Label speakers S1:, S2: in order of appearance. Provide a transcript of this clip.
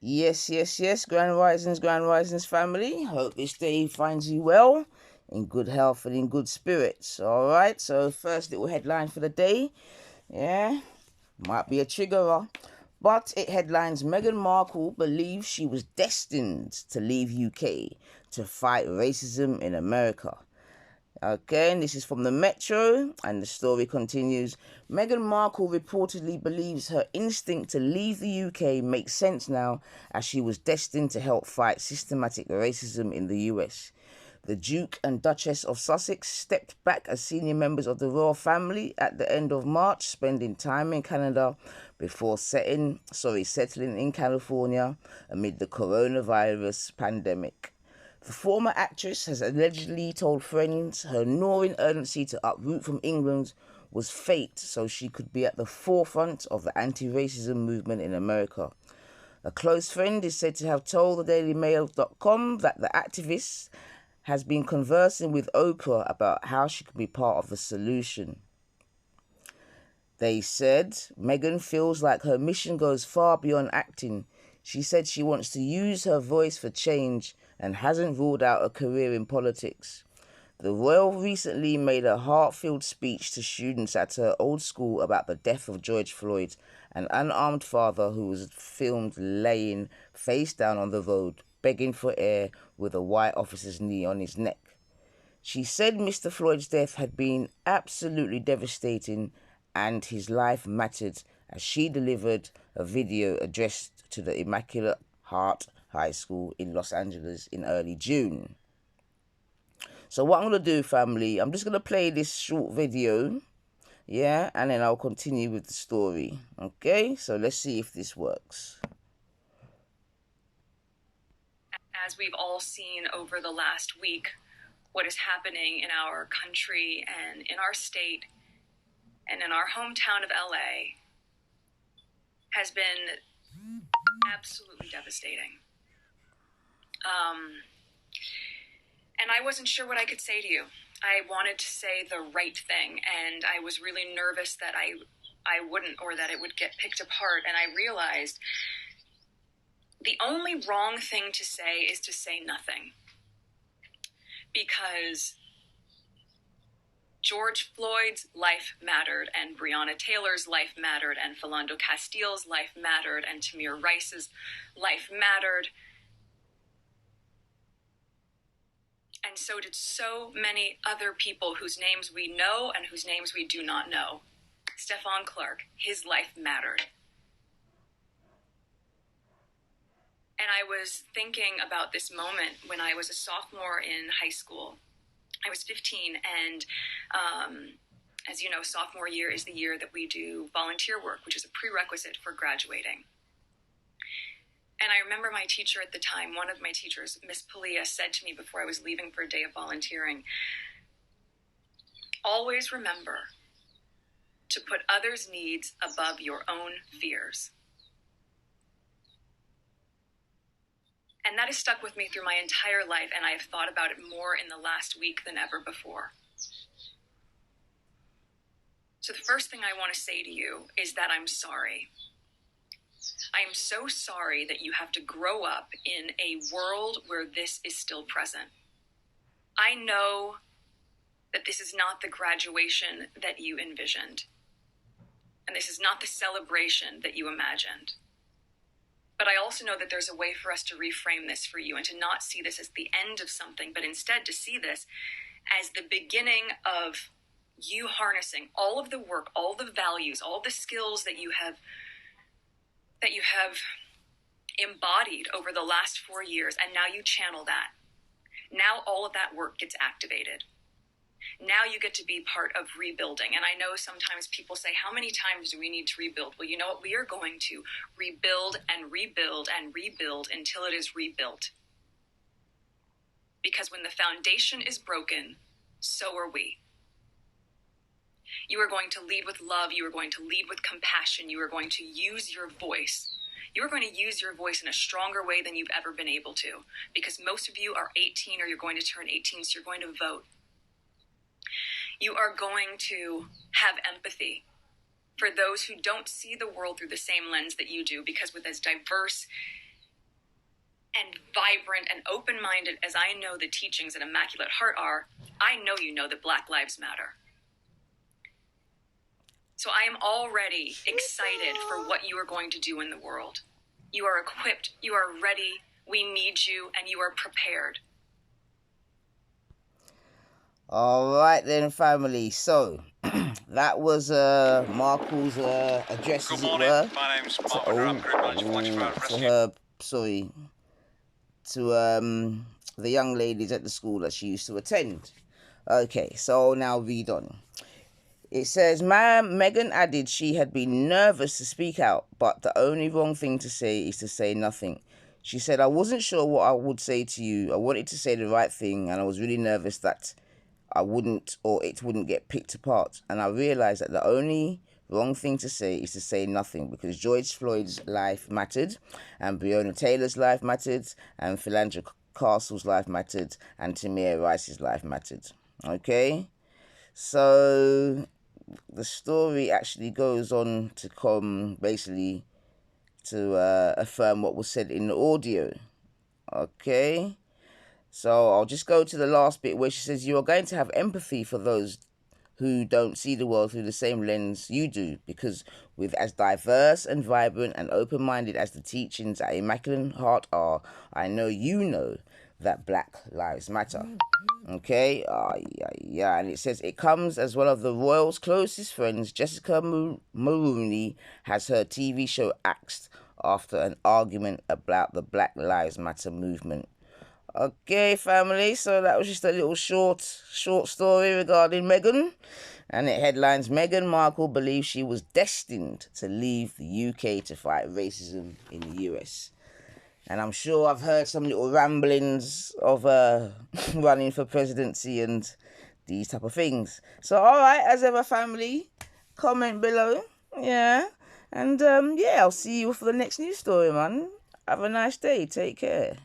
S1: Yes. Grand Risings family. Hope this day finds you well, in good health and in good spirits. All right. So first little headline for the day. Yeah, might be a triggerer, but it headlines: Meghan Markle believes she was destined to leave UK to fight racism in America. Okay, and this is from the Metro, and the story continues. Meghan Markle reportedly believes her instinct to leave the UK makes sense now, as she was destined to help fight systematic racism in the US. The Duke and Duchess of Sussex stepped back as senior members of the royal family at the end of March, spending time in Canada before settling in California amid the coronavirus pandemic. The former actress has allegedly told friends her gnawing urgency to uproot from England was fate so she could be at the forefront of the anti-racism movement in America. A close friend is said to have told the DailyMail.com that the activist has been conversing with Oprah about how she could be part of the solution. They said Meghan feels like her mission goes far beyond acting. She said she wants to use her voice for change and hasn't ruled out a career in politics. The royal recently made a heart-filled speech to students at her old school about the death of George Floyd, an unarmed father who was filmed laying face down on the road, begging for air with a white officer's knee on his neck. She said Mr. Floyd's death had been absolutely devastating and his life mattered, as she delivered a video addressed to the Immaculate Heart High School in Los Angeles in early June. So what I'm going to do, family, I'm just going to play this short video, yeah, and then I'll continue with the story, okay? So let's see if this works.
S2: As we've all seen over the last week, what is happening in our country and in our state and in our hometown of LA has been absolutely devastating. And I wasn't sure what I could say to you. I wanted to say the right thing, and I was really nervous that I wouldn't, or that it would get picked apart. And I realized the only wrong thing to say is to say nothing. Because George Floyd's life mattered, and Breonna Taylor's life mattered, and Philando Castile's life mattered, and Tamir Rice's life mattered. And so did so many other people whose names we know and whose names we do not know. Stephon Clark, his life mattered. And I was thinking about this moment when I was a sophomore in high school. I was 15, and as you know, sophomore year is the year that we do volunteer work, which is a prerequisite for graduating. And I remember my teacher at the time, one of my teachers, Miss Palia, said to me before I was leaving for a day of volunteering, always remember to put others' needs above your own fears. And that has stuck with me through my entire life, and I have thought about it more in the last week than ever before. So the first thing I want to say to you is that I'm sorry. I am so sorry that you have to grow up in a world where this is still present. I know that this is not the graduation that you envisioned, and this is not the celebration that you imagined. But I also know that there's a way for us to reframe this for you and to not see this as the end of something, but instead to see this as the beginning of you harnessing all of the work, all the values, all the skills that you have embodied over the last 4 years, and now you channel that. Now all of that work gets activated. Now you get to be part of rebuilding. And I know sometimes people say, how many times do we need to rebuild? Well, you know what? We are going to rebuild and rebuild and rebuild until it is rebuilt. Because when the foundation is broken, so are we. You are going to lead with love. You are going to lead with compassion. You are going to use your voice. You are going to use your voice in a stronger way than you've ever been able to. Because most of you are 18 or you're going to turn 18, so you're going to vote. You are going to have empathy for those who don't see the world through the same lens that you do, because with as diverse and vibrant and open-minded as I know the teachings at Immaculate Heart are, I know you know that Black Lives Matter. So I am already excited for what you are going to do in the world. You are equipped, you are ready, we need you, and you are prepared.
S1: All right then, family. So that was Markle's address,
S3: Good
S1: as it
S3: morning.
S1: were.
S3: My name's Mark Underarm, Group Manager for 24 Hour Rescue.
S1: To the young ladies at the school that she used to attend. Okay, so I'll now read on. It says, Megan added she had been nervous to speak out, but the only wrong thing to say is to say nothing. She said, I wasn't sure what I would say to you. I wanted to say the right thing, and I was really nervous that I wouldn't, or it wouldn't get picked apart. And I realized that the only wrong thing to say is to say nothing, because George Floyd's life mattered, and Breonna Taylor's life mattered, and Philandra Castle's life mattered, and Tamir Rice's life mattered. Okay? So the story actually goes on to come basically to affirm what was said in the audio. Okay? So I'll just go to the last bit where she says, you are going to have empathy for those who don't see the world through the same lens you do, because with as diverse and vibrant and open-minded as the teachings at Immaculate Heart are, I know you know that Black Lives Matter. Okay, yeah, and it says it comes as one of the royals' closest friends. Jessica Maroney has her TV show axed after an argument about the Black Lives Matter movement. Okay, family, so that was just a little short story regarding Meghan. And it headlines, Meghan Markle believes she was destined to leave the UK to fight racism in the US. And I'm sure I've heard some little ramblings of running for presidency and these type of things. So, all right, as ever, family, comment below. Yeah. And, yeah, I'll see you for the next news story, man. Have a nice day. Take care.